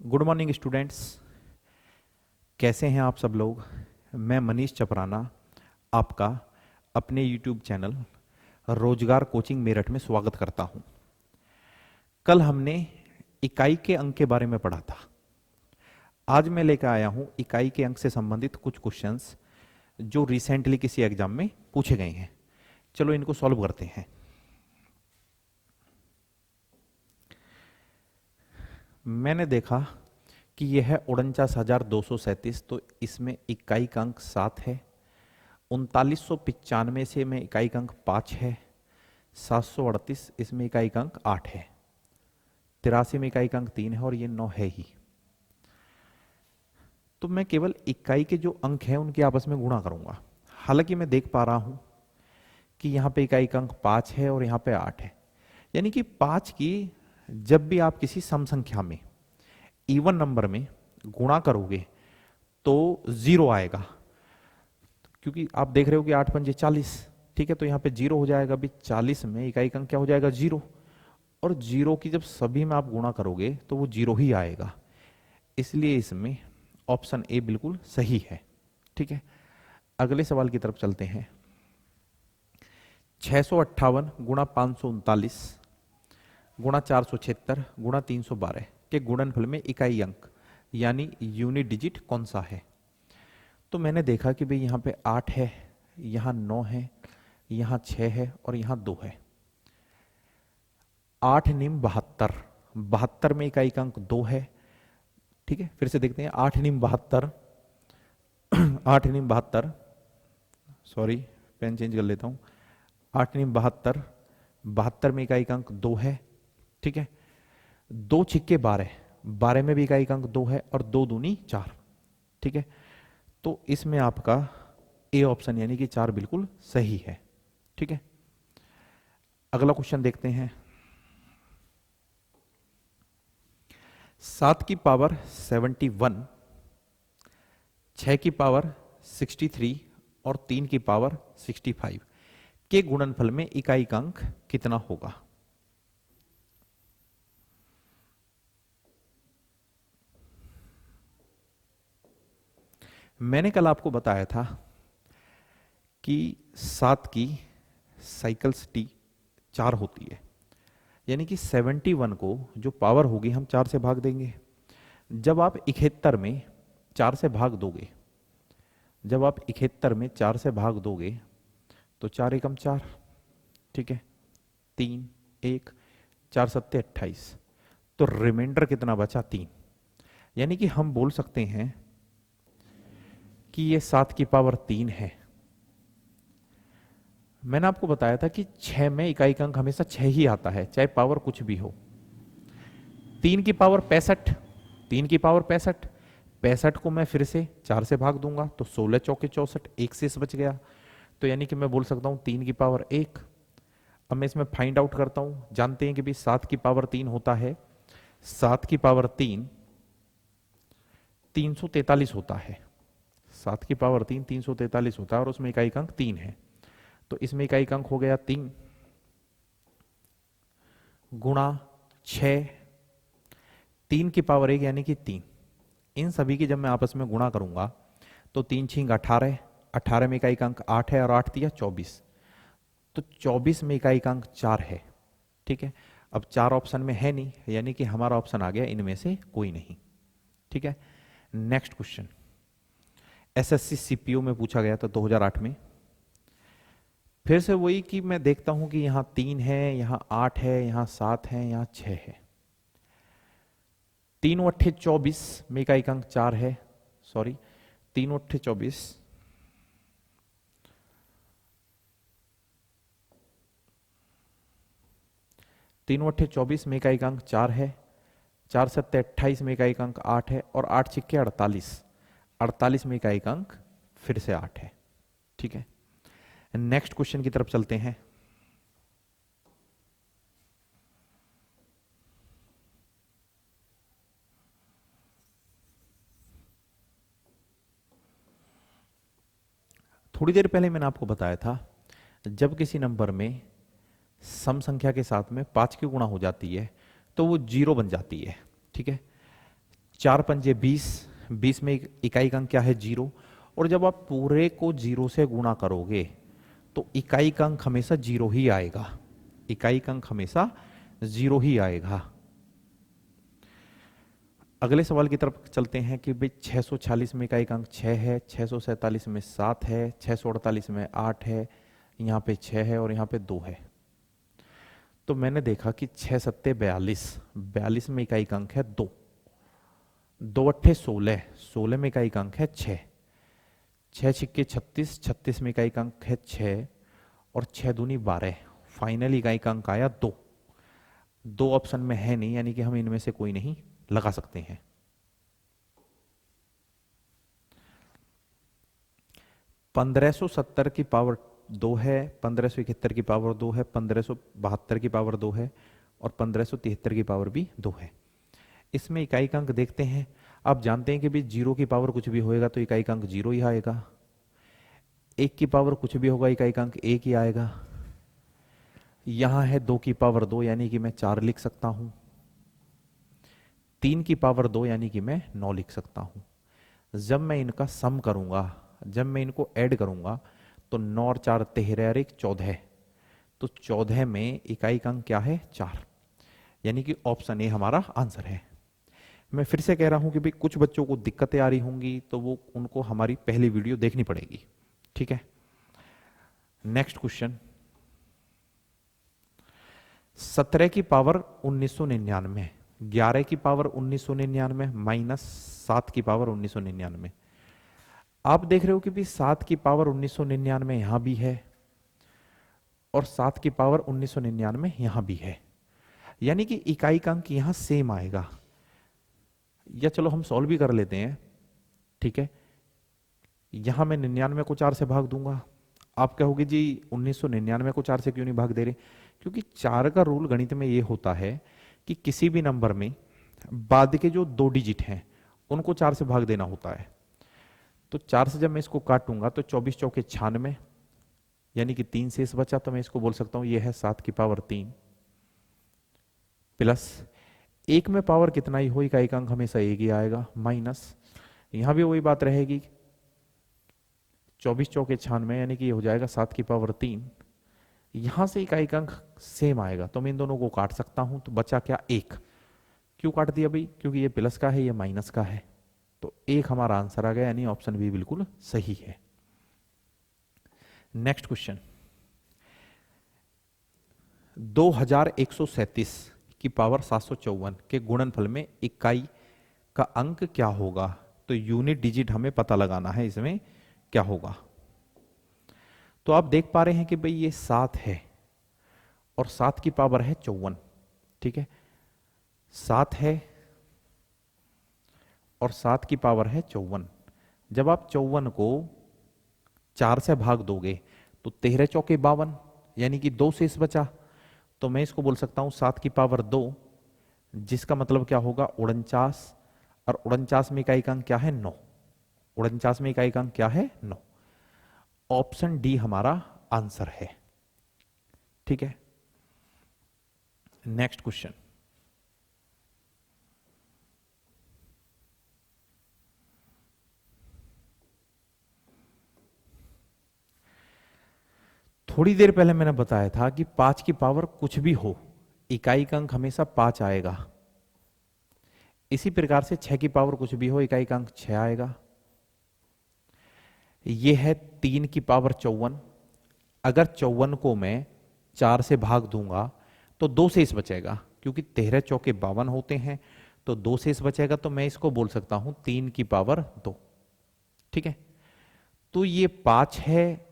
Good morning students. कैसे हैं आप सब लोग। मैं मनीष चपराना आपका अपने यूट्यूब चैनल रोजगार कोचिंग मेरठ में स्वागत करता हूं। कल हमने इकाई के अंक के बारे में पढ़ा था। आज मैं लेकर आया हूं इकाई के अंक से संबंधित कुछ क्वेश्चंस जो रिसेंटली किसी एग्जाम में पूछे गए हैं। चलो इनको सॉल्व करते हैं। मैंने देखा कि यह है 49,237, तो इसमें इकाई का अंक 7 है। 3995 से में इकाई का अंक 5 है। 738 इसमें इकाई का अंक 8 है। 83 में इकाई का अंक 3 है और ये 9 है ही। तो मैं केवल इकाई के जो अंक हैं उनके आपस में गुणा करूंगा। हालांकि मैं देख पा रहा हूं कि यहां पे इकाई का अंक 5 है और यहां पे 8 है, यानी कि 5 की जब भी आप किसी सम संख्या में इवन नंबर में गुणा करोगे तो 0 आएगा, क्योंकि आप देख रहे हो कि 8 पंजे 40, ठीक है। तो यहाँ पे 0 हो जाएगा। अभी 40 में इकाई का अंक क्या हो जाएगा? 0। और 0 की जब सभी में आप गुणा करोगे तो वो 0 ही आएगा, इसलिए इसमें ऑप्शन ए बिल्कुल सही है, ठीक है। अगले सवाल की तरफ चलते हैं। 658 गुणा 539 गुणा 476 गुणा 312 के गुणनफल में इकाई अंक यानी यूनिट डिजिट कौन सा है? तो मैंने देखा कि भाई यहाँ पे 8 है, यहाँ 9 है, यहाँ 6 है और यहाँ 2 है। 8 निम 72, 72 में इकाई का अंक 2 है, ठीक है। फिर से देखते हैं। 8 निम 72 8 निम 72, सॉरी पेन चेंज कर लेता हूँ। 8 निम 72, 72 में इकाई का अंक 2 है, ठीक है। 2 छिक्के 12, 12 में भी इकाई का अंक 2 है और 2 दूनी 4, ठीक है। तो इसमें आपका ए ऑप्शन यानी कि 4 बिल्कुल सही है, ठीक है। अगला क्वेश्चन देखते हैं। 7 की पावर 71, 6 की पावर 63 और 3 की पावर 65 के गुणनफल में इकाई का अंक कितना होगा? मैंने कल आपको बताया था कि 7 की साइकिल्स टी 4 होती है, यानी कि 71 को जो पावर होगी हम 4 से भाग देंगे। जब आप 71 में 4 से भाग दोगे, जब आप 71 में 4 से भाग दोगे तो 4 एकम 4, ठीक है। 3 1 4 सत्ते 28, तो रिमाइंडर कितना बचा? 3। यानी कि हम बोल सकते हैं कि ये 7 की पावर 3 है। मैंने आपको बताया था कि 6 में इकाई का अंक हमेशा 6 ही आता है, चाहे पावर कुछ भी हो। 3 की पावर 65, 3 की पावर 65, 65 को मैं फिर से 4 से भाग दूंगा तो 16 चौके 64, एक शेष बच गया। तो यानी कि मैं बोल सकता हूं 3 की पावर 1। अब मैं इसमें फाइंड आउट करता हूं। जानते हैं कि भाई 7 की पावर 3 होता है, 7 की पावर 3 343 होता है। 7 की पावर 3 343 होता है और उसमें इकाई का अंक 3 है। तो इसमें इकाई का अंक हो गया 3 गुणा 6, 3 की पावर 1 यानी कि 3। इन सभी की जब मैं आपस में गुणा करूंगा तो 3 छींग 18, 18 में इकाई का अंक 8 है और 8 दिया 24, तो 24 में इकाई का अंक 4 है, ठीक है। अब 4 ऑप्शन में है नहीं, यानी कि हमारा ऑप्शन आ गया इनमें से कोई नहीं, ठीक है। नेक्स्ट क्वेश्चन एसएससी सीपीओ में पूछा गया था 2008 में। फिर से वही कि मैं देखता हूं कि यहां 3 है, यहां 8 है, यहां 7 है, यहां 6 है। 3 अट्ठे 24 में इकाई का अंक 4 है, सॉरी 3 अट्ठे 24, 3 अट्ठे 24 में इकाई का अंक 4 है, 4 सत्ते 28 में इकाई का अंक 8 है और 8 छिक्के 48, 48 में इकाई का अंक फिर से 8 है, ठीक है। नेक्स्ट क्वेश्चन की तरफ चलते हैं। थोड़ी देर पहले मैंने आपको बताया था जब किसी नंबर में सम संख्या के साथ में 5 की गुणा हो जाती है तो वो 0 बन जाती है, ठीक है। चार पंजे 20, 20 में इकाई का अंक क्या है 0। और जब आप पूरे को 0 से गुणा करोगे तो इकाई का अंक हमेशा 0 ही आएगा, इकाई का अंक हमेशा 0 ही आएगा। अगले सवाल की तरफ चलते हैं कि भाई 646 में इकाई का अंक 6 है, 647 में 7 है, 648 में 8 है, यहाँ पे 6 है और यहाँ पे 2 है। तो मैंने देखा कि 6 सत्ते 42, 42 में इकाई का अंक है 2, 2 अट्ठे 16, 16 में इकाई का अंक है 6, 6 छिक्के 36, 36 में इकाई का अंक है 6 और 6 दूनी 12, फाइनल इकाई का अंक आया 2। 2 ऑप्शन में है नहीं, यानी कि हम इनमें से कोई नहीं लगा सकते हैं। पंद्रह सौ सत्तर की पावर 2 है, 1571 की पावर 2 है, 1572 की पावर 2 है और 1573 की पावर भी 2 है। इसमें इकाई का अंक देखते हैं। आप जानते हैं कि भी 0 की पावर कुछ भी होएगा तो इकाई का अंक 0 ही आएगा, 1 की पावर कुछ भी होगा इकाई का अंक 1 ही आएगा। यहां है 2 की पावर 2 यानी कि मैं 4 लिख सकता हूं, 3 की पावर 2 यानी कि मैं 9 लिख सकता हूं। जब मैं इनका सम करूंगा, जब मैं इनको ऐड करूंगा तो 9 और 4 13 और 1 14, तो 14 में इकाई का अंक क्या है 4, यानी कि ऑप्शन ए हमारा आंसर है। मैं फिर से कह रहा हूं कि भाई कुछ बच्चों को दिक्कतें आ रही होंगी तो वो उनको हमारी पहली वीडियो देखनी पड़ेगी, ठीक है। नेक्स्ट क्वेश्चन, 17 की पावर 1999, 11 की पावर 1999 माइनस 7 की पावर 1999। आप देख रहे हो कि भी 7 की पावर 1999 यहां भी है और 7 की पावर 1999 यहां भी है, यानी कि इकाई का अंक यहां सेम आएगा। या चलो हम सॉल्व भी कर लेते हैं, ठीक है। यहां मैं 99 को 4 से भाग दूंगा। आप कहोगे जी 1999 को 4 से क्यों नहीं भाग दे रहे? क्योंकि 4 का रूल गणित में ये होता है कि किसी भी नंबर में बाद के जो 2 डिजिट हैं उनको 4 से भाग देना होता है। तो 4 से जब मैं इसको काटूंगा तो 24 चौके 96, यानी कि 3 शेष बचा, तो मैं इसको बोल सकता हूं ये है 7 की पावर 3 प्लस 1 में पावर कितना ही हो इकाई का अंक हमेशा 1 ही आएगा, माइनस यहां भी वही बात रहेगी, 24 चौके 96 यानी कि ये हो जाएगा 7 की पावर 3। यहां से इकाई का अंक सेम आएगा तो मैं इन दोनों को काट सकता हूं, तो बचा क्या 1। क्यों काट दिया भाई? क्योंकि ये प्लस का है ये माइनस का है, तो 1 हमारा आंसर आ गया, यानी ऑप्शन बी बिल्कुल सही है। नेक्स्ट क्वेश्चन, 2137 की पावर 754 के गुणनफल में इकाई का अंक क्या होगा? तो यूनिट डिजिट हमें पता लगाना है, इसमें क्या होगा। तो आप देख पा रहे हैं कि भाई ये 7 है और 7 की पावर है 54, ठीक है। 7 है और 7 की पावर है 54। जब आप 54 को 4 से भाग दोगे तो 13 चौके 52, यानी कि 2 शेष बचा, तो मैं इसको बोल सकता हूं 7 की पावर 2, जिसका मतलब क्या होगा 49, और 49 में इकाई का अंक क्या है 9, 49 में इकाई का अंक क्या है 9। ऑप्शन डी हमारा आंसर है, ठीक है। नेक्स्ट क्वेश्चन, थोड़ी देर पहले मैंने बताया था कि 5 की पावर कुछ भी हो इकाई का अंक हमेशा 5 आएगा। इसी प्रकार से 6 की पावर कुछ भी हो इकाई का अंक 6 आएगा। यह है 3 की पावर 54, अगर 54 को मैं 4 से भाग दूंगा तो 2 शेष बचेगा, क्योंकि 13 चौके 52 होते हैं, तो 2 शेष बचेगा, तो मैं इसको बोल सकता हूं 3 की पावर 2, ठीक है। तो ये 5 है,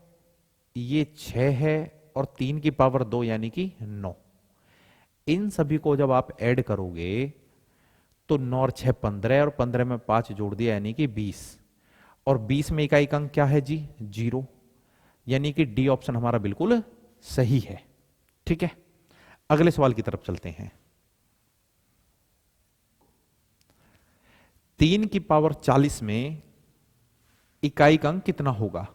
ये 6 है और 3 की पावर 2 यानी कि 9। इन सभी को जब आप ऐड करोगे तो 9 और 6 15 और 15 में 5 जोड़ दिया यानी कि 20, और 20 में इकाई का अंक क्या है जी 0, यानी कि डी ऑप्शन हमारा बिल्कुल सही है, ठीक है। अगले सवाल की तरफ चलते हैं। 3 की पावर 40 में इकाई का अंक कितना होगा?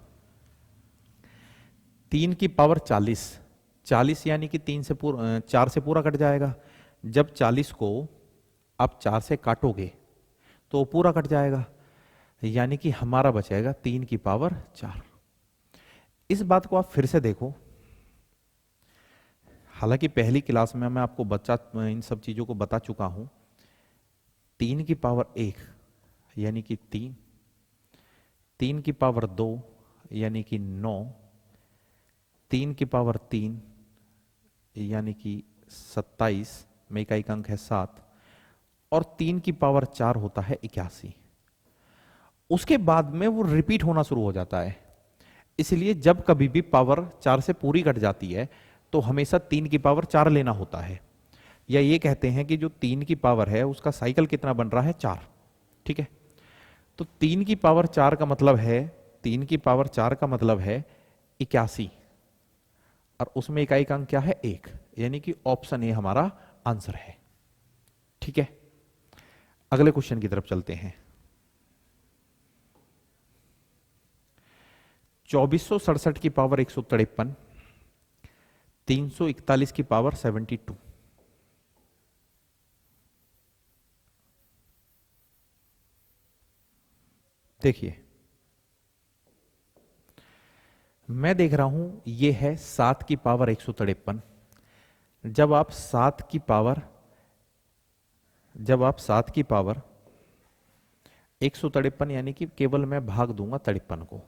3 की पावर 40, 40 यानी कि 4 से पूरा कट जाएगा। जब 40 को आप 4 से काटोगे तो पूरा कट जाएगा, यानी कि हमारा बचेगा 3 की पावर 4। इस बात को आप फिर से देखो, हालांकि पहली क्लास में मैं आपको इन सब चीजों को बता चुका हूं। 3 की पावर 1 यानी कि 3, 3 की पावर 2 यानी कि 9, 3 की पावर 3 यानी कि 27 में इकाई अंक है 7, और 3 की पावर 4 होता है 81। उसके बाद में वो रिपीट होना शुरू हो जाता है। इसलिए जब कभी भी पावर 4 से पूरी कट जाती है तो हमेशा 3 की पावर 4 लेना होता है। या ये कहते हैं कि जो 3 की पावर है उसका साइकिल कितना बन रहा है, 4। ठीक है, तो 3 की पावर 4 का मतलब है, 3 की पावर 4 का मतलब है 81, और उसमें इकाई का अंक क्या है, 1, यानी कि ऑप्शन ए हमारा आंसर है। ठीक है, अगले क्वेश्चन की तरफ चलते हैं। 2467 की पावर 153, 341 की पावर 72। देखिए, मैं देख रहा हूं ये है 7 की पावर 153। जब आप 7 की पावर 153 यानी कि केवल मैं भाग दूंगा 53 को,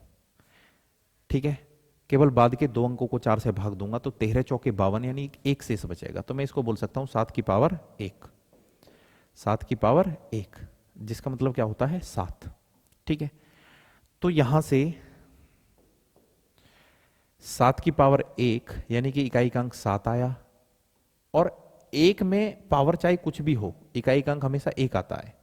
ठीक है, केवल बाद के 2 अंकों को 4 से भाग दूंगा तो 13 चौके 52 यानी एक शेष बचेगा। तो मैं इसको बोल सकता हूं 7 की पावर 1, 7 की पावर 1, जिसका मतलब क्या होता है, 7। ठीक है, तो यहां से 7 की पावर 1 यानी कि इकाई का अंक 7 आया, और 1 में पावर चाहे कुछ भी हो, इकाई का अंक हमेशा 1 आता है।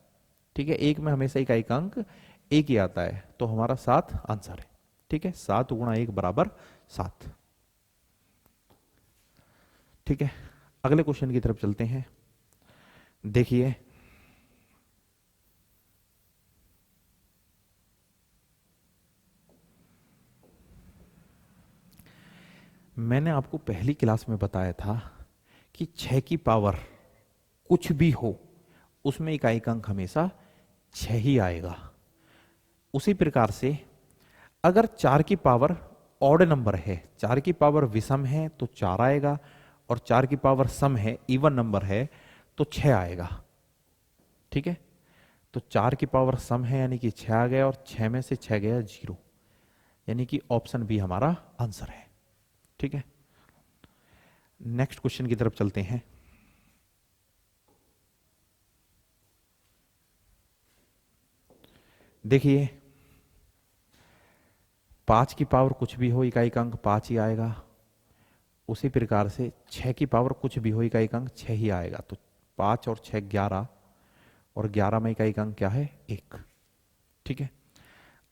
ठीक है, 1 में हमेशा इकाई का अंक 1 ही आता है, तो हमारा 7 आंसर है। ठीक है, 7 गुणा 1 बराबर 7। ठीक है, अगले क्वेश्चन की तरफ चलते हैं। देखिए, मैंने आपको पहली क्लास में बताया था कि 6 की पावर कुछ भी हो उसमें इकाई का अंक हमेशा 6 ही आएगा। उसी प्रकार से अगर 4 की पावर ऑड नंबर है, 4 की पावर विषम है तो 4 आएगा, और 4 की पावर सम है, इवन नंबर है, तो 6 आएगा। ठीक है, तो 4 की पावर सम है यानी कि 6 आ गया, और 6 में से 6 गया 0, यानी कि ऑप्शन बी हमारा आंसर है। ठीक है, नेक्स्ट क्वेश्चन की तरफ चलते हैं। देखिए, 5 की पावर कुछ भी हो इकाई का अंक 5 ही आएगा। उसी प्रकार से 6 की पावर कुछ भी हो इकाई का अंक 6 ही आएगा। तो 5 और 6 11, और 11 में इकाई का अंक क्या है, 1। ठीक है,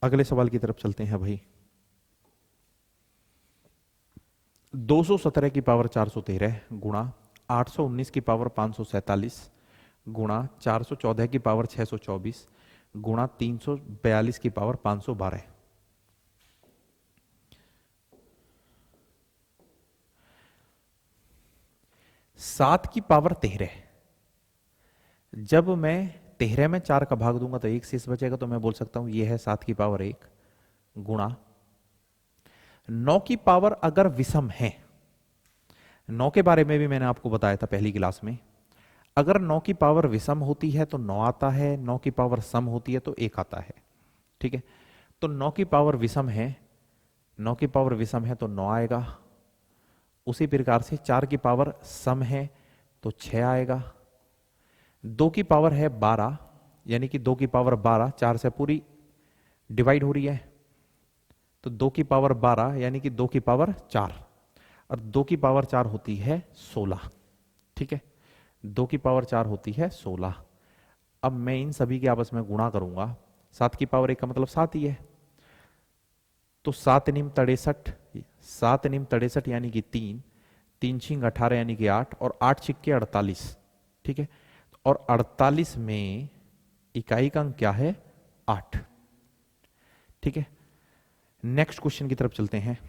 अगले सवाल की तरफ चलते हैं भाई। 217 की पावर 413 गुणा 819 की पावर 547 गुणा 414 की पावर 624 गुणा 342 की पावर 512। 7 की पावर 13, जब मैं 13 में 4 का भाग दूंगा तो 1 शेष बचेगा, तो मैं बोल सकता हूं ये है 7 की पावर 1 गुणा 9 की पावर अगर विषम है, 9 के बारे में भी मैंने आपको बताया था पहली क्लास में। अगर 9 की पावर विषम होती है तो 9 आता है, 9 की पावर सम होती है तो 1 आता है। ठीक है, तो 9 की पावर विषम है, 9 की पावर विषम है तो 9 आएगा। उसी प्रकार से 4 की पावर सम है तो 6 आएगा। 2 की पावर है 12, यानी कि 2 की पावर 12 4 से पूरी डिवाइड हो रही है, तो 2 की पावर 12 यानी कि 2 की पावर 4, और 2 की पावर 4 होती है 16। ठीक है, 2 की पावर 4 होती है 16। अब मैं इन सभी के आपस में गुणा करूंगा, 7 की पावर 1 का मतलब 7 ही है, तो 7 निम 63, 7 निम 63 यानी कि 3, 3 छिंग 18 यानी कि 8, और 8 छिक्के 48। ठीक है, और 48 में इकाई का अंक क्या है, 8। ठीक है, नेक्स्ट क्वेश्चन की तरफ चलते हैं।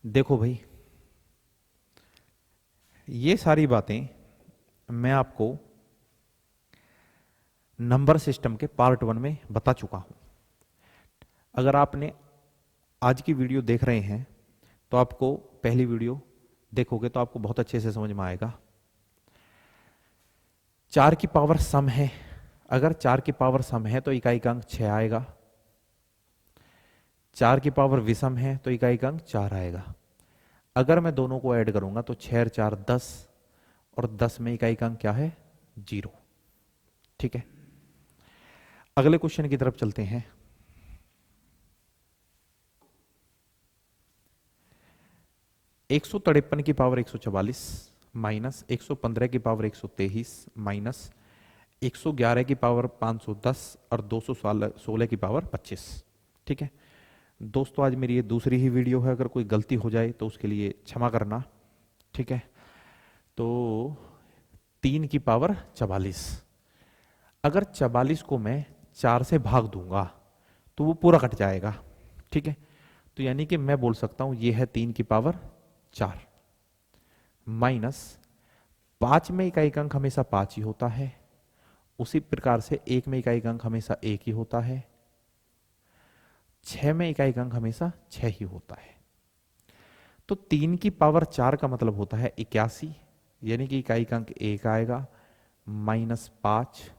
देखो भाई, ये सारी बातें मैं आपको नंबर सिस्टम के पार्ट 1 में बता चुका हूं। अगर आपने आज की वीडियो देख रहे हैं तो आपको पहली वीडियो देखोगे तो आपको बहुत अच्छे से समझ में आएगा। 4 की पावर सम है, अगर 4 की पावर सम है तो इकाई का अंक 6 आएगा। 4 की पावर विषम है तो इकाई का अंक 4 आएगा। अगर मैं दोनों को ऐड करूंगा तो 6 और 4 10, और 10 में इकाई का अंक क्या है? 0। ठीक है, अगले क्वेश्चन की तरफ चलते हैं। एक 153 की पावर 144 माइनस 115 की पावर 123 माइनस 111 की पावर 510 और 216 की पावर 25। ठीक है दोस्तों, आज मेरी ये दूसरी ही वीडियो है, अगर कोई गलती हो जाए तो उसके लिए क्षमा करना। ठीक है, तो 3 की पावर 44, अगर 44 को मैं 4 से भाग दूंगा तो वो पूरा कट जाएगा। ठीक है, तो यानी कि मैं बोल सकता हूं ये है 3 की पावर 4 माइनस 5 में इकाई का अंक हमेशा 5 ही होता है, उसी प्रकार से 1 में इकाई का अंक हमेशा 1 ही होता है, 6 में इकाई का अंक हमेशा 6 ही होता है। तो 3 की पावर 4 का मतलब होता है 81, यानी कि इकाई का अंक 1 आएगा, माइनस 5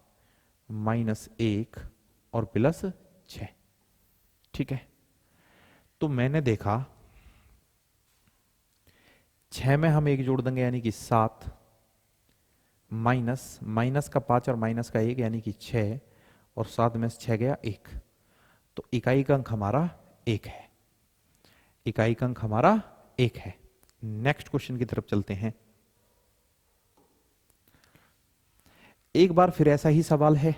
माइनस 1 और प्लस 6। ठीक है, तो मैंने देखा 6 में हम 1 जोड़ देंगे यानी कि 7, माइनस माइनस का 5 और माइनस का 1 यानी कि 6, और 7 में से 6 गया 1, तो इकाई का अंक हमारा 1 है। इकाई का अंक हमारा 1 है। नेक्स्ट क्वेश्चन की तरफ चलते हैं। एक बार फिर ऐसा ही सवाल है,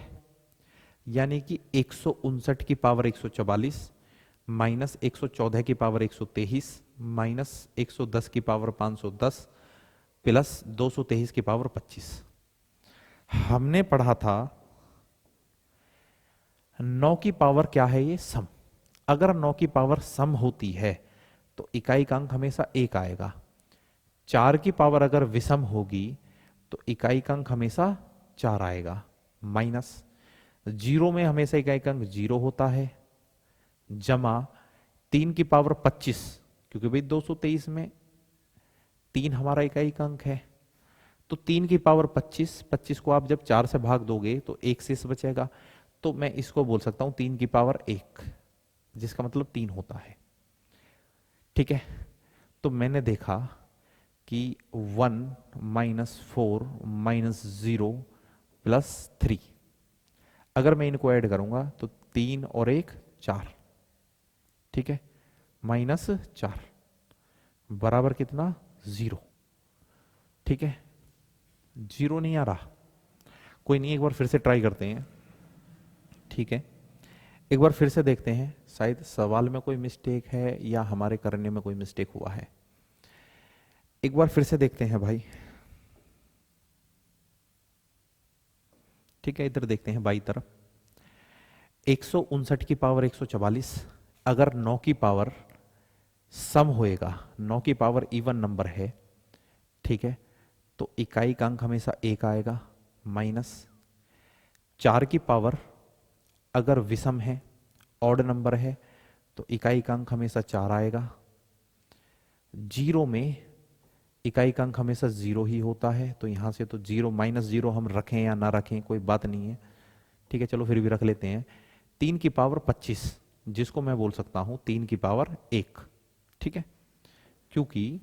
यानी कि 159 की पावर 144 माइनस 114 की पावर 123 माइनस 110 की पावर 510 प्लस 223 की पावर 25। हमने पढ़ा था 9 की पावर क्या है? ये सम। अगर 9 की पावर सम होती है तो इकाई का अंक हमेशा 1 आएगा। 4 की पावर अगर विषम होगी तो इकाई का अंक हमेशा 4 आएगा, माइनस 0 में हमेशा इकाई का अंक 0 होता है, जमा 3 की पावर 25, क्योंकि भाई 223 में 3 हमारा इकाई का अंक है, तो 3 की पावर 25, 25 को आप जब 4 से भाग दोगे तो 1 शेष बचेगा, तो मैं इसको बोल सकता हूं 3 की पावर 1, जिसका मतलब 3 होता है। ठीक है, तो मैंने देखा कि 1 माइनस 4 माइनस 0 प्लस 3, अगर मैं इनको ऐड करूंगा तो 3 और 1 4। ठीक है, माइनस 4 बराबर कितना? 0। ठीक है, 0 नहीं आ रहा, कोई नहीं, एक बार फिर से ट्राई करते हैं। ठीक है, एक बार फिर से देखते हैं, शायद सवाल में कोई मिस्टेक है या हमारे करने में कोई मिस्टेक हुआ है। एक बार फिर से देखते हैं भाई। ठीक है, इधर देखते हैं बाई तरफ। 159 की पावर 144, अगर 9 की पावर सम होएगा, 9 की पावर इवन नंबर है, ठीक है, तो इकाई का अंक हमेशा 1 आएगा, माइनस 4 की पावर अगर विषम है, ऑड नंबर है, तो इकाई का अंक हमेशा 4 आएगा। 0 में इकाई का अंक हमेशा 0 ही होता है, तो यहां से तो 0 माइनस 0 हम रखें या ना रखें कोई बात नहीं है। ठीक है, चलो फिर भी रख लेते हैं। 3 की पावर 25, जिसको मैं बोल सकता हूं 3 की पावर 1। ठीक है, क्योंकि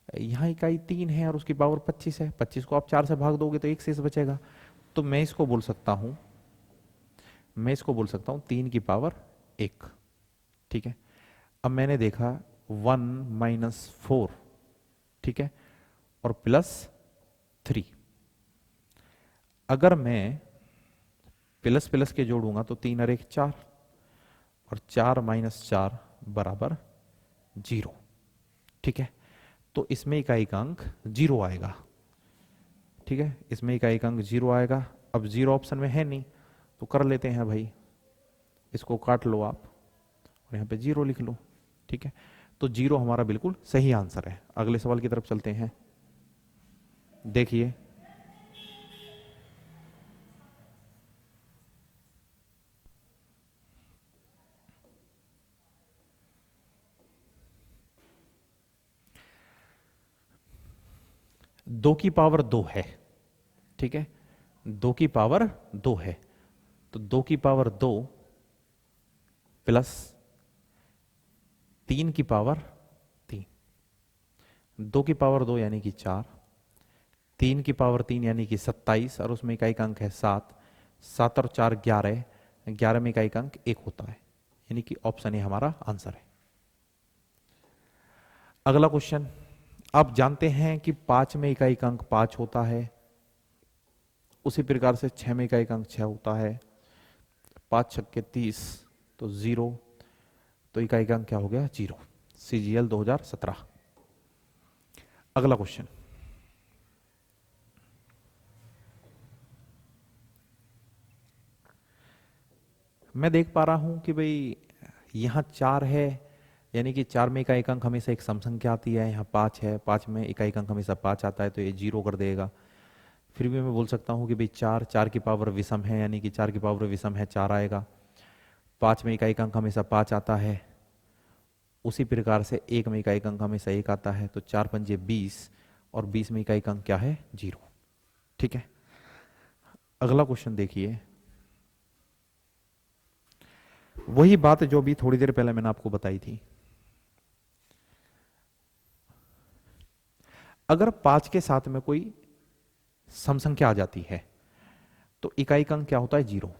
यहां इकाई 3 है और उसकी पावर 25 है, 25 को आप 4 से भाग दोगे तो 1 शेष बचेगा, तो मैं इसको बोल सकता हूं 3 की पावर 1। ठीक है, अब मैंने देखा 1 माइनस 4, ठीक है, और प्लस 3, अगर मैं प्लस प्लस के जोड़ूंगा तो 3 और 1 4, और 4 माइनस 4 बराबर 0। ठीक है, तो इसमें इकाई का अंक 0 आएगा। ठीक है, इसमें इकाई का अंक 0 आएगा। अब 0 ऑप्शन में है नहीं तो कर लेते हैं भाई, इसको काट लो आप और यहां पे 0 लिख लो। ठीक है, तो 0 हमारा बिल्कुल सही आंसर है। अगले सवाल की तरफ चलते हैं। देखिए 2 की पावर 2 है, ठीक है, 2 की पावर 2 है, तो 2 की पावर 2 प्लस 3 की पावर 3, 2 की पावर 2 यानी कि 4, 3 की पावर 3 यानी कि 27, और उसमें इकाई का अंक है 7, 7 और 4 11, 11 में इकाई का अंक 1 होता है, यानी कि ऑप्शन ए हमारा आंसर है। अगला क्वेश्चन, आप जानते हैं कि 5 में इकाई का अंक 5 होता है, उसी प्रकार से 6 में इकाई का अंक 6 होता है, 5 छक्के 30, तो 0, तो इकाई का अंक क्या हो गया 0, CGL 2017। अगला क्वेश्चन, मैं देख पा रहा हूं कि भाई यहां 4 है, यानी कि 4 में इकाई का अंक हमेशा एक सम संख्या आती है, यहाँ 5 है, 5 में इकाई का अंक हमेशा 5 आता है, तो ये 0 कर देगा। फिर भी मैं बोल सकता हूँ कि भाई 4, 4 की पावर विषम है, यानी कि 4 की पावर विषम है, 4 आएगा। 5 में इकाई का अंक हमेशा 5 आता है, उसी प्रकार से 1 में इकाई का अंक हमेशा 1 आता है, तो 4 पंजे 20, और 20 में इकाई का अंक क्या है 0, ठीक है। अगला क्वेश्चन देखिए, वही बात जो भी थोड़ी देर पहले मैंने आपको बताई थी। अगर 5 के साथ में कोई सम संख्या आ जाती है तो इकाई का अंक क्या होता है 0,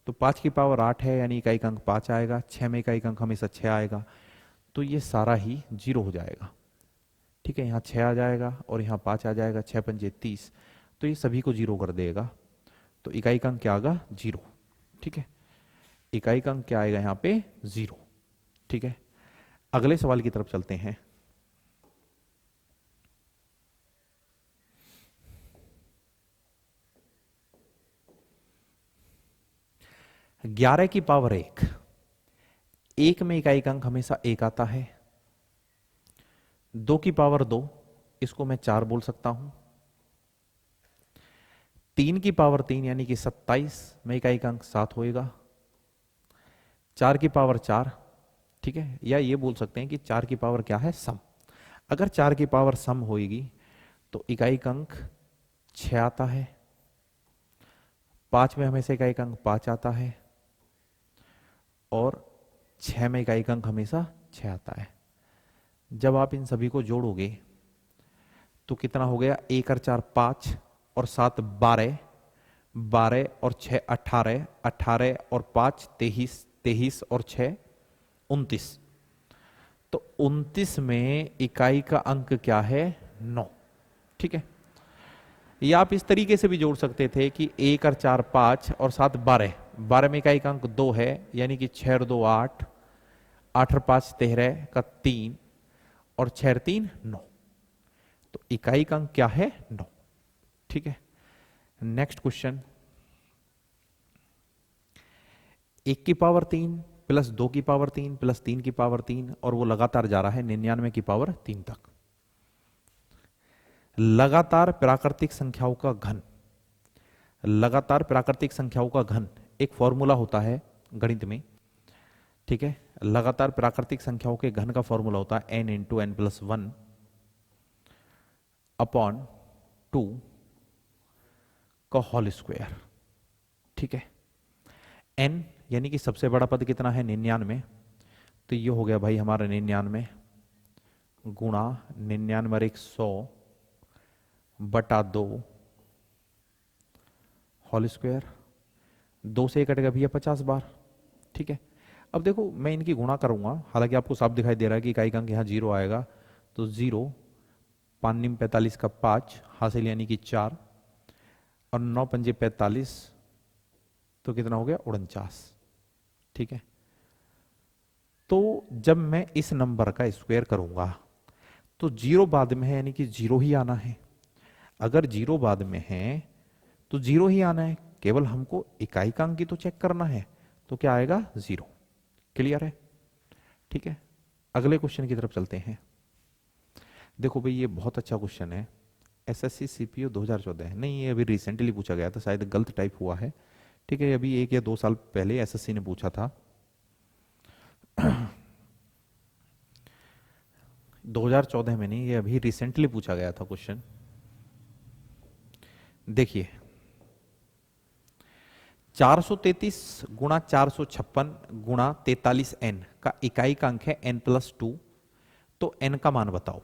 तो 5 की पावर 8 है, यानी इकाई का अंक 5 आएगा, 6 में इकाई का अंक हमेशा 6 आएगा, तो ये सारा ही 0 हो जाएगा, ठीक है। यहाँ 6 आ जाएगा और यहाँ 5 आ जाएगा, 6 पंजे 30, तो ये सभी को 0 कर देगा, तो इकाई का अंक क्या आएगा 0, ठीक है। इकाई का अंक क्या आएगा यहाँ पे 0, ठीक है। अगले सवाल की तरफ चलते हैं। 11 की पावर 1, 1 में इकाई का अंक हमेशा 1 आता है, 2 की पावर 2, इसको मैं 4 बोल सकता हूं, 3 की पावर 3 यानी कि 27 में इकाई का अंक 7 होएगा, 4 की पावर 4, ठीक है, या ये बोल सकते हैं कि 4 की पावर क्या है सम। अगर 4 की पावर सम होएगी तो इकाई का अंक 6 आता है, 5 में हमेशा इकाई का अंक 5 आता है, और 6 में इकाई का अंक हमेशा 6 आता है। जब आप इन सभी को जोड़ोगे तो कितना हो गया, 1 और 4 5, और 7 12, 12 और 6 18, 18 और 5 23, 23 और 6 29, तो 29 में इकाई का अंक क्या है 9, ठीक है। या आप इस तरीके से भी जोड़ सकते थे कि 1 और 4 5 और 7 12, 12 में इकाई का अंक 2 है, यानी कि 6 और 2 8, 8 और 5 13 का 3, और 6 और 3 9, तो इकाई का अंक क्या है 9, ठीक है। नेक्स्ट क्वेश्चन, 1 की पावर 3 प्लस 2 की पावर 3 प्लस 3 की पावर 3, और वो लगातार जा रहा है 99 की पावर 3 तक। लगातार प्राकृतिक संख्याओं का घन, लगातार प्राकृतिक संख्याओं का घन एक फॉर्मूला होता है गणित में, ठीक है। लगातार प्राकृतिक संख्याओं के घन का फॉर्मूला होता है n into n plus 1 upon 2 का होल स्क्वायर, ठीक है। n यानी कि सबसे बड़ा पद कितना है 99, तो ये हो गया भाई हमारा 99 गुणा 99 और 100 बटा 2 होल स्क्वायर, 2 से कटेगा भैया 50 बार, ठीक है। अब देखो मैं इनकी गुणा करूंगा, हालांकि आपको साफ दिखाई दे रहा है कि इकाई का अंक यहाँ 0 आएगा, तो 0 5 निम 45 का 5 हासिल यानी कि 4, और 9 पंजे 45, तो कितना हो गया 49, ठीक है। तो जब मैं इस नंबर का स्क्वायर करूंगा तो 0 बाद में है, यानी कि 0 ही आना है। अगर 0 बाद में है तो 0 ही आना है, केवल हमको इकाई का अंक ही तो चेक करना है, तो क्या आएगा 0, क्लियर है, ठीक है। अगले क्वेश्चन की तरफ चलते हैं। देखो भाई ये बहुत अच्छा क्वेश्चन है, एसएससी सीपीयू 2014 नहीं, ये अभी रिसेंटली पूछा गया था, शायद गलत टाइप हुआ है, ठीक है। अभी 1 या 2 साल पहले एसएससी ने पूछा था 2014 में नहीं, ये अभी रिसेंटली पूछा गया था क्वेश्चन। देखिए 433 गुणा 456 गुणा 43n का इकाई का अंक है n+2, तो n का मान बताओ।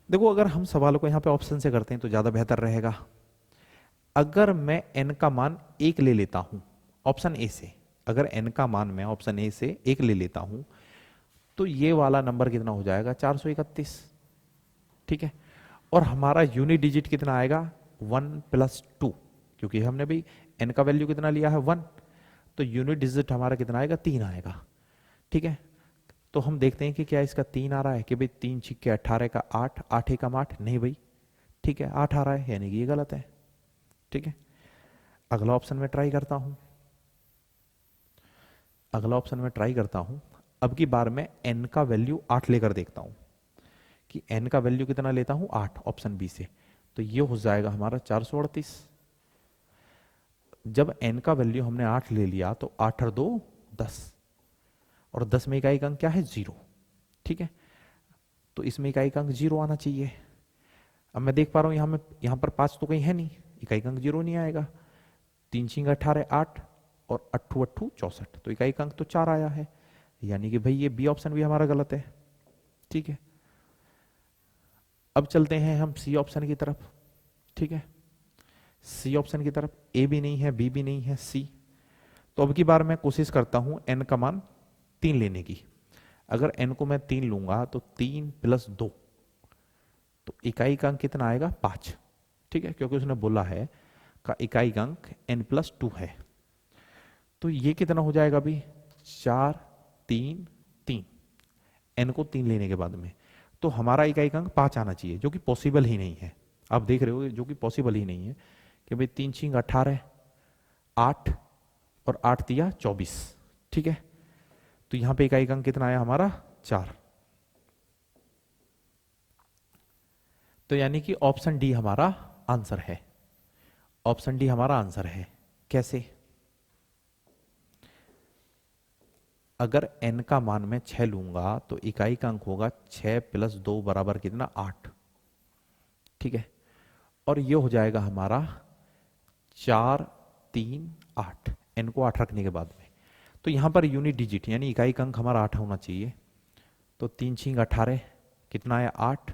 देखो अगर हम सवाल को यहां पे ऑप्शन से करते हैं तो ज्यादा बेहतर रहेगा। अगर मैं n का मान 1 ले लेता हूं ऑप्शन ए से, अगर n का मान मैं ऑप्शन ए से 1 ले लेता हूं तो ये वाला नंबर कितना हो जाएगा 431, ठीक है। और हमारा यूनिट डिजिट कितना आएगा 1+2, क्योंकि हमने भी n का वैल्यू कितना लिया है 1, तो यूनिट डिजिट हमारा कितना आएगा 3 आएगा, ठीक है। तो हम देखते हैं कि क्या इसका 3 आ रहा है कि भाई 3 छिक्के 18 का 8, 8 एकम 8, नहीं भाई, ठीक है 8 आ रहा है, यानी कि ये गलत है, ठीक है। अगला ऑप्शन में ट्राई करता हूं, अगला ऑप्शन में ट्राई करता हूं। अब की बार मैं n का वैल्यू 8 लेकर देखता हूं कि n का वैल्यू कितना लेता हूं 8 ऑप्शन बी से, तो ये हो जाएगा हमारा 438। जब n का वैल्यू हमने 8 ले लिया तो 8 और 2 10, और 10 में इकाई का अंक क्या है 0, ठीक है। तो इसमें इकाई का अंक 0 आना चाहिए। अब मैं देख पा रहा हूं यहां पर 5 तो कहीं है नहीं, इकाई का अंक 0 नहीं आएगा। 3 छिंग 18 8 और 8 8 64, तो इकाई का अंक तो 4 आया है, यानी कि भाई ये बी ऑप्शन भी हमारा गलत है, ठीक है। अब चलते हैं हम सी ऑप्शन की तरफ, ठीक है। सी ऑप्शन की तरफ ए भी नहीं है, बी भी नहीं है, सी। तो अब की बार मैं कोशिश करता हूं एन का मान 3 लेने की। अगर एन को मैं 3 लूंगा तो 3 + 2, तो इकाई का अंक कितना आएगा 5, ठीक है, क्योंकि उसने बोला है का इकाई का अंक n+2 है। तो ये कितना हो जाएगा अभी 4 3 3, n को 3 लेने के बाद में, तो हमारा इकाई का अंक 5 आना चाहिए, जो कि पॉसिबल ही नहीं है। आप देख रहे हो जो कि पॉसिबल ही नहीं है कि भाई 3 छिंग 18 8 और 8 तिया 24, ठीक है। तो यहां पे इकाई का अंक कितना आया हमारा 4, तो यानी कि ऑप्शन डी हमारा आंसर है, ऑप्शन डी हमारा आंसर है। कैसे? अगर n का मान मैं 6 लूंगा तो इकाई का अंक होगा 6 + 2 बराबर कितना 8, ठीक है। और ये हो जाएगा हमारा 4 3 8, n को 8 रखने के बाद में। तो यहां पर यूनिट डिजिट यानी इकाई का अंक हमारा 8 होना चाहिए। तो 3 छिंग 18 कितना आया 8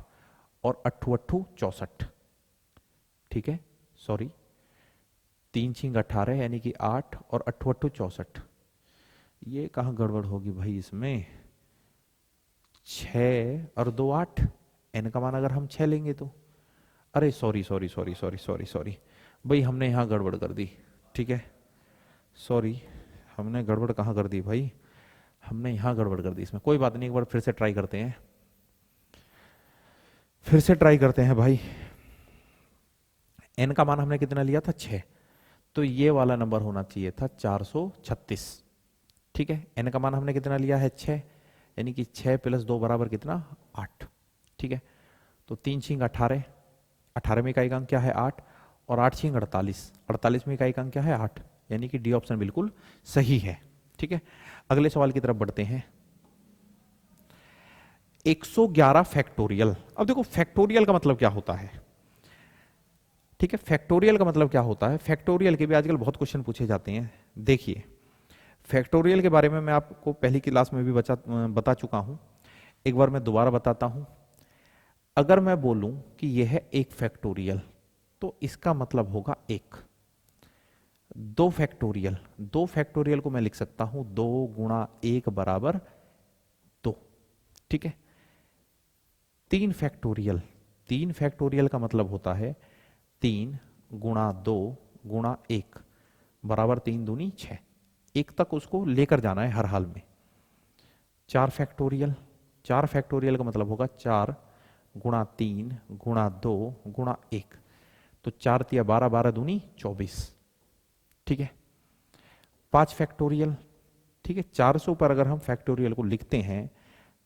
और 8 8 64, ठीक है। सॉरी 3 छिंग 18 यानी कि 8 और 8 8 64, ये कहां गड़बड़ होगी भाई इसमें, 6 और 2 8, n का मान अगर हम 6 लेंगे तो, अरे sorry sorry sorry sorry sorry sorry भाई, हमने यहां गड़बड़ कर दी, ठीक है। सॉरी, हमने गड़बड़ कहां कर दी भाई, हमने यहां गड़बड़ कर दी इसमें। कोई बात नहीं, एक बार फिर से ट्राई करते हैं, फिर से ट्राई करते हैं भाई। n का मान हमने कितना लिया था 6, तो ये वाला नंबर होना चाहिए था 436, ठीक है। n का मान हमने कितना लिया है 6, यानी कि 6 + 2 बराबर कितना 8, ठीक है। तो 3 छिंग 18, 18 में इकाई का अंक क्या है 8, और 8 छिंग 48, 48 में इकाई का अंक क्या है 8, यानी कि डी ऑप्शन बिल्कुल सही है, ठीक है। अगले सवाल की तरफ बढ़ते हैं। 111 फैक्टोरियल। अब देखो फैक्टोरियल का मतलब क्या होता है, ठीक है। फैक्टोरियल का मतलब क्या होता है, फैक्टोरियल के भी आजकल बहुत क्वेश्चन पूछे जाते हैं। देखिए फैक्टोरियल के बारे में मैं आपको पहली क्लास में भी बता चुका हूं, एक बार मैं दोबारा बताता हूं। अगर मैं बोलूं कि यह है 1 फैक्टोरियल, तो इसका मतलब होगा 1। 2 फैक्टोरियल, 2 फैक्टोरियल को मैं लिख सकता हूं 2 × 1 = 2, ठीक है। 3 फैक्टोरियल, 3 फैक्टोरियल का मतलब होता है 3 × 2 × 1 बराबर 3 दूनी 6, 1 तक उसको लेकर जाना है हर हाल में। 4 फैक्टोरियल, 4 फैक्टोरियल का मतलब होगा 4 × 3 × 2 × 1, तो 4 तिया 12, 12 दूनी 24, ठीक है। 5 फैक्टोरियल, ठीक है। 4 से ऊपर अगर हम फैक्टोरियल को लिखते हैं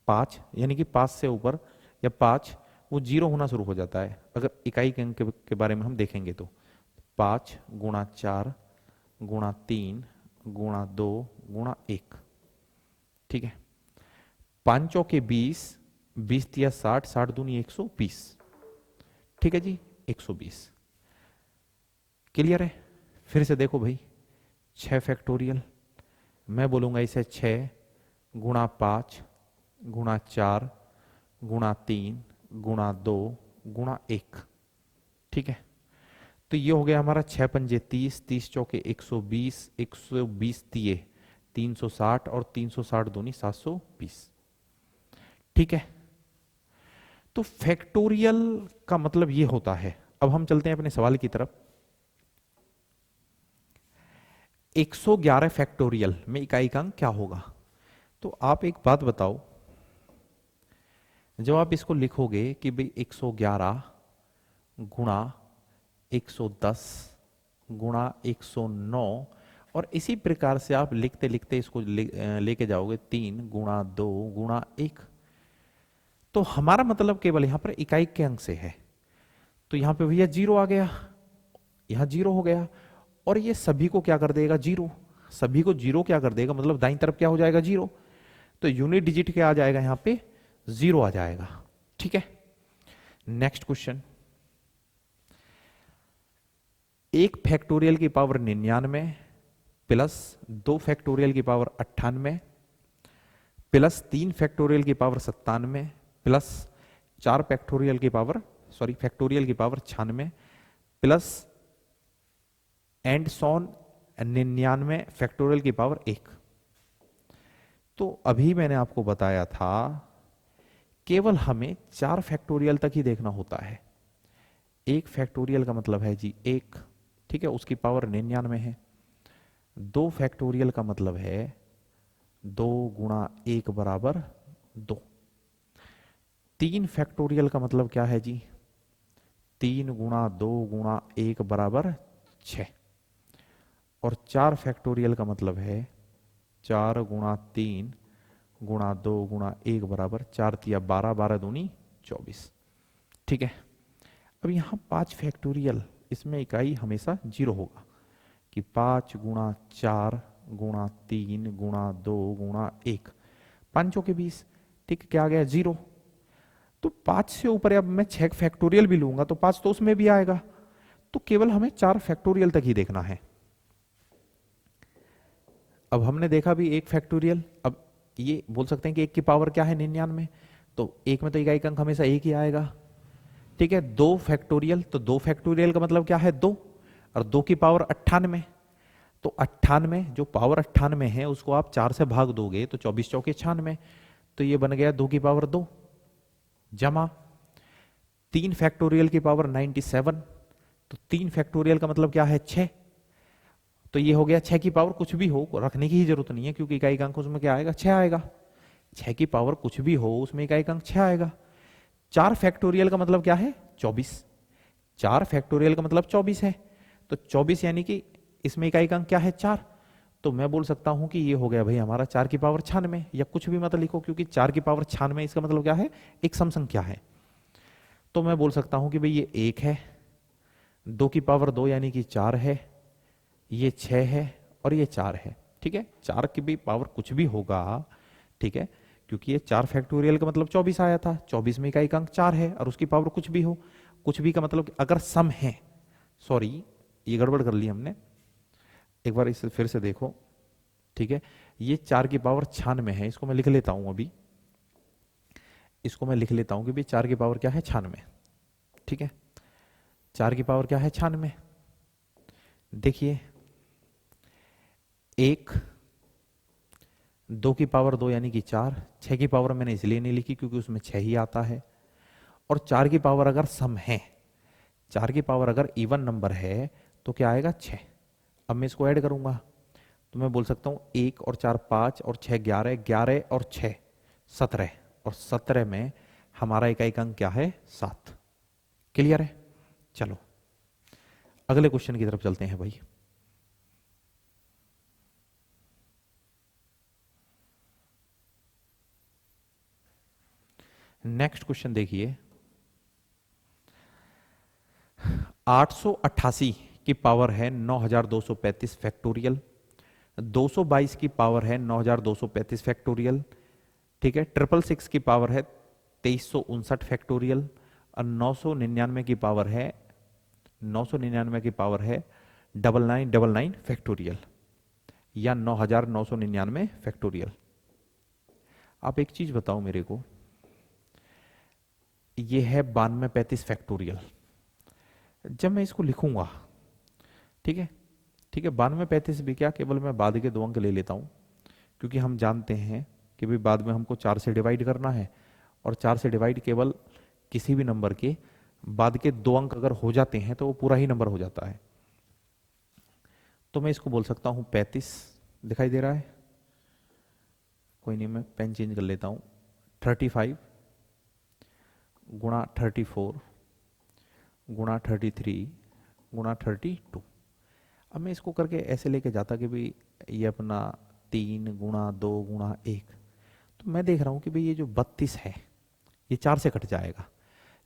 5, यानी कि 5 से ऊपर या 5 वो 0 होना शुरू हो जाता है अगर इकाई के अंक के बारे में हम देखेंगे तो। 5 × 4 × 3 × 2 × 1, ठीक है। 5 चौके 20, 20 तिया 60, 60 दूनी 120, ठीक है जी 120। क्लियर है? फिर से देखो भाई, 6 फैक्टोरियल, मैं बोलूंगा इसे 6 गुणा 5 गुणा 4 गुणा 3 गुणा 2 गुणा 1। ठीक है, तो ये हो गया हमारा 6 पंजे 30, 30 चौके 120, 120 तिये 360 और 360 दूनी 720। ठीक है, तो फैक्टोरियल का मतलब ये होता है। अब हम चलते हैं अपने सवाल की तरफ। 111 फैक्टोरियल में इकाई का अंक क्या होगा? तो आप एक बात बताओ, जब आप इसको लिखोगे कि भाई 111 गुणा 110 गुणा 109, और इसी प्रकार से आप लिखते लिखते इसको लेके जाओगे 3 गुणा 2 गुणा 1, तो हमारा मतलब केवल यहां पर इकाई के अंक से है। तो यहां पे भैया 0 आ गया, यहां 0 हो गया, और ये सभी को क्या कर देगा? 0। सभी को 0 क्या कर देगा? मतलब दाईं तरफ क्या हो जाएगा? 0। तो यूनिट डिजिट क्या आ जाएगा? यहां पे 0 आ जाएगा। ठीक है, नेक्स्ट क्वेश्चन। 1 फैक्टोरियल की पावर 99 प्लस 2 फैक्टोरियल की पावर 98 प्लस 3 फैक्टोरियल की पावर 97 प्लस 4 फैक्टोरियल की पावर फैक्टोरियल की power 96 plus and so on 99 factorial की पावर 1। तो अभी मैंने आपको बताया था केवल हमें 4 फैक्टोरियल तक ही देखना होता है। 1 फैक्टोरियल का मतलब है जी 1, ठीक है, उसकी पावर 99 है। 2 फैक्टोरियल का मतलब है 2 गुणा 1 बराबर 2। 3 फैक्टोरियल का मतलब क्या है जी? 3 गुणा 2 गुणा 1 बराबर 6। और 4 फैक्टोरियल का मतलब है 4 गुणा 3 गुणा 2 गुणा 1 बराबर 4 तिया 12, 12 दूनी 24। ठीक है, अब यहां 5 फैक्टोरियल, इसमें इकाई हमेशा 0 होगा कि 5 गुणा 4 गुणा 3 गुणा 2 गुणा 1, 5 के 20। ठीक है, क्या आ गया? 0। तो 5 से ऊपर अब मैं 6 फैक्टोरियल भी लूंगा तो 5 तो उसमें भी आएगा। तो केवल हमें 4 फैक्टोरियल तक ही देखना है। अब हमने देखा भी 1 फैक्टोरियल, अब ये बोल सकते हैं कि 1 की पावर क्या है? 99। तो 1 में तो इकाई का अंक हमेशा 1 ही आएगा। ठीक है, 2 फैक्टोरियल, तो 2 फैक्टोरियल का मतलब क्या है? 2, और 2 की पावर 98। तो 98, जो पावर 98 है उसको आप 4 से भाग दोगे तो 24 चौके 96, तो ये बन गया 2 की पावर 2 जमा 3 फैक्टोरियल की पावर 97। तो 3 फैक्टोरियल का मतलब क्या है? 6। तो ये हो गया 6 की पावर कुछ भी हो, रखने की ही जरूरत नहीं है क्योंकि इकाई का अंक उसमें क्या आएगा? 6 आएगा। 6 की पावर कुछ भी हो उसमें इकाई का अंक 6 आएगा। 4 फैक्टोरियल का मतलब क्या है? 24। 4 फैक्टोरियल का मतलब 24 है, तो 24 यानी कि इसमें इकाई का अंक क्या है? 4। तो मैं बोल सकता हूं कि ये हो गया भाई हमारा 4 की पावर 96, या कुछ भी मत लिखो क्योंकि 4 की पावर 96 इसका मतलब क्या है? एक सम संख्या है। तो मैं बोल सकता हूं कि भाई ये 1 है, 2 की पावर 2 यानी कि 4 है, ये 6 है और ये 4 है। ठीक है, 4 की भी पावर कुछ भी होगा, ठीक है, क्योंकि ये 4 फैक्टोरियल का मतलब 24 आया था, 24 में इकाई का अंक 4 है और उसकी पावर कुछ भी हो। कुछ भी का मतलब अगर सम है, सॉरी ये गड़बड़ कर ली हमने, एक बार इसे फिर से देखो। ठीक है, ये 4 की पावर 96 है, इसको मैं लिख लेता हूं अभी, इसको मैं लिख लेता हूं कि भाई 4 की पावर क्या है? 96। ठीक है, 4 की पावर क्या है? 96। देखिए 1, 2 की पावर 2 यानी कि 4, 6 की पावर मैंने इसलिए नहीं लिखी क्योंकि उसमें 6 ही आता है, और 4 की पावर अगर सम है, 4 की पावर अगर इवन नंबर है तो क्या आएगा? 6। अब मैं इसको ऐड करूंगा तो मैं बोल सकता हूं 1 और 4 5 और 6 11, 11 और 6 17, और 17 में हमारा इकाई का अंक क्या है? 7। क्लियर है? चलो अगले क्वेश्चन की तरफ चलते हैं भाई। नेक्स्ट क्वेश्चन देखिए, 888 की पावर है 9235 फैक्टोरियल, 222 की पावर है 9235 फैक्टोरियल, ठीक है, 666 की पावर है 2359 फैक्टोरियल, और 999 की पावर है 999 की पावर है 9999 फैक्टोरियल या 9999 फैक्टोरियल। आप एक चीज बताओ मेरे को, ये है 9235 फैक्टोरियल। जब मैं इसको लिखूंगा, ठीक है, ठीक है, 9235 भी क्या, केवल मैं बाद के 2 अंक ले लेता हूं, क्योंकि हम जानते हैं कि भाई बाद में हमको 4 से डिवाइड करना है, और 4 से डिवाइड केवल किसी भी नंबर के बाद के 2 अंक अगर हो जाते हैं तो वो पूरा ही नंबर हो जाता है। तो मैं इसको बोल सकता हूं 35, दिखाई दे रहा है, कोई नहीं, मैं पेन चेंज कर लेता हूं, 35 गुणा 34 गुणा 33 गुणा 32। अब मैं इसको करके ऐसे लेके जाता कि भाई ये अपना 3 गुणा 2 गुणा 1, तो मैं देख रहा हूं कि भाई ये जो 32 है ये 4 से कट जाएगा,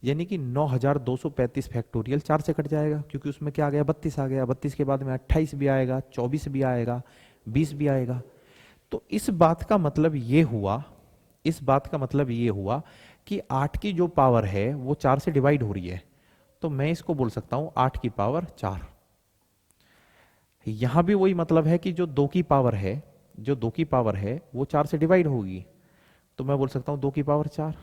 यानी कि 9235 फैक्टोरियल 4 से कट जाएगा, क्योंकि उसमें क्या आ गया, 32 आ गया। 32 के बाद में 28 भी आएगा, 24 भी आएगा, 20 भी आएगा। तो इस बात का मतलब ये हुआ, इस बात का मतलब ये हुआ कि 8 की जो पावर है वो 4 से डिवाइड हो रही है, तो मैं इसको बोल सकता हूं 8 की पावर 4। यहां भी वही मतलब है कि जो 2 की पावर है, जो 2 की पावर है वो 4 से डिवाइड होगी, तो मैं बोल सकता हूं 2 की पावर 4।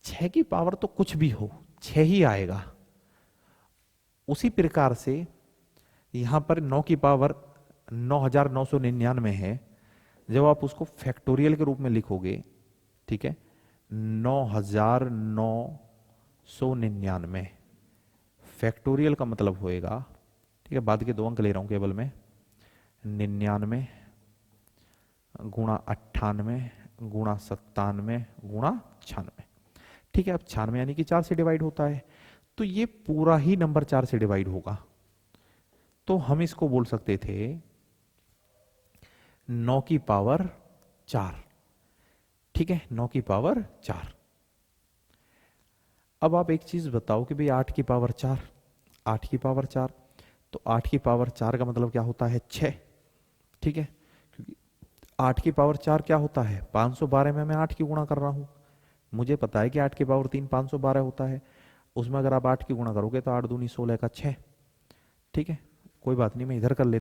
6 की पावर तो कुछ भी हो, 6 ही आएगा। उसी प्रकार से यहां पर 9 की पावर 9999 है, जब आप उसको फैक्टोरियल के रूप में लिखोगे, ठीक है, 9999 फैक्टोरियल का मतलब होएगा, ठीक है, बाद के 2 अंक ले रहा हूं केवल मैं, 99 गुणा 98 गुणा 97 गुणा 96। ठीक है, अब 96 यानी कि 4 से डिवाइड होता है, तो ये पूरा ही नंबर 4 से डिवाइड होगा। तो हम इसको बोल सकते थे 9 की पावर 4। ठीक है, 9 की पावर 4। अब आप एक चीज बताओ कि भाई 8 की पावर 4, 8 की पावर 4, तो 8 की पावर 4 का मतलब क्या होता है, 6। ठीक है, क्योंकि 8 की पावर 4 क्या होता है, 512 में मैं 8 की गुणा कर रहा हूं। मुझे पता है कि 8 की पावर 3 512 होता है, उसमें अगर आप 8 की गुणा करोगे तो 8 दूनी 16 का 6। ठीक है, कोई बात नहीं, मैं इधर कर लेता